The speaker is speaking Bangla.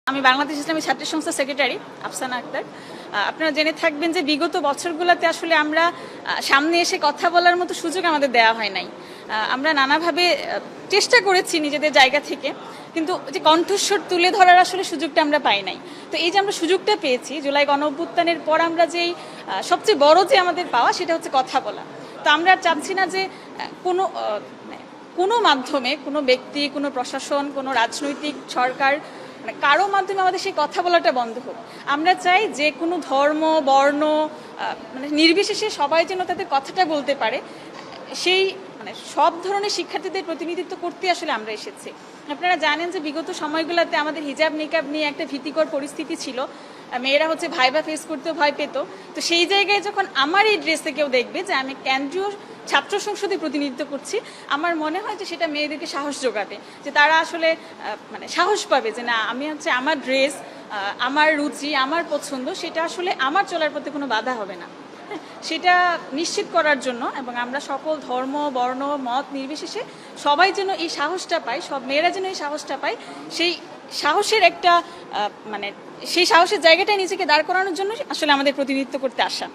আমি বাংলাদেশ ইসলামী ছাত্র সংস্থা সেক্রেটারি আফসানা আক্তার। আপনারা জেনে থাকবেন যে বিগত বছরগুলোতে আসলে আমরা সামনে এসে কথা বলার মতো সুযোগ আমাদের দেওয়া হয় নাই। আমরা নানাভাবে চেষ্টা করেছি নিজেদের জায়গা থেকে, কিন্তু যে কণ্ঠস্বর তুলে ধরার আসলে সুযোগটা আমরা পাই নাই। তো এই যে আমরা সুযোগটা পেয়েছি জুলাই গণঅভ্যুত্থানের পর, আমরা যেই সবচেয়ে বড় যে আমাদের পাওয়া সেটা হচ্ছে কথা বলা। তো আমরা চাচ্ছি না যে কোনো মাধ্যমে কোনো ব্যক্তি, কোনো প্রশাসন, কোনো রাজনৈতিক সরকার কারো মাধ্যমে আমাদের সেই কথা বলাটা বন্ধ হোক। আমরা চাই যে কোনো ধর্ম, বর্ণ নির্বিশেষে সবাই যেন তাদের কথাটা বলতে পারে। সেই সব ধরনের শিক্ষার্থীদের প্রতিনিধিত্ব করতে আসলে আমরা এসেছি। আপনারা জানেন যে বিগত সময়গুলোতে আমাদের হিজাব নিকাব নিয়ে একটা ভীতিকর পরিস্থিতি ছিল। মেয়েরা হচ্ছে ভাইবা ফেস করতেও ভয় পেত। তো সেই জায়গায় যখন আমার এই ড্রেসে কেউ দেখবে যে আমি কেন্দ্রীয় ছাত্র সংসদে প্রতিনিধিত্ব করছি, আমার মনে হয় যে সেটা মেয়েদেরকে সাহস যোগাবে, যে তারা আসলে সাহস পাবে যে না, আমি হচ্ছে আমার ড্রেস, আমার রুচি, আমার পছন্দ, সেটা আসলে আমার চলার পথে কোনো বাধা হবে না। সেটা নিশ্চিত করার জন্য, এবং আমরা সকল ধর্ম, বর্ণ, মত নির্বিশেষে সবাই যেন এই সাহসটা পায়, সব মেয়েরা যেন এই সাহসটা পায়, সেই সাহসের একটা সেই সাহসের জায়গাটায় নিজেকে দাঁড় করানোর জন্য আসলে আমাদের প্রতিনিধিত্ব করতে আসা।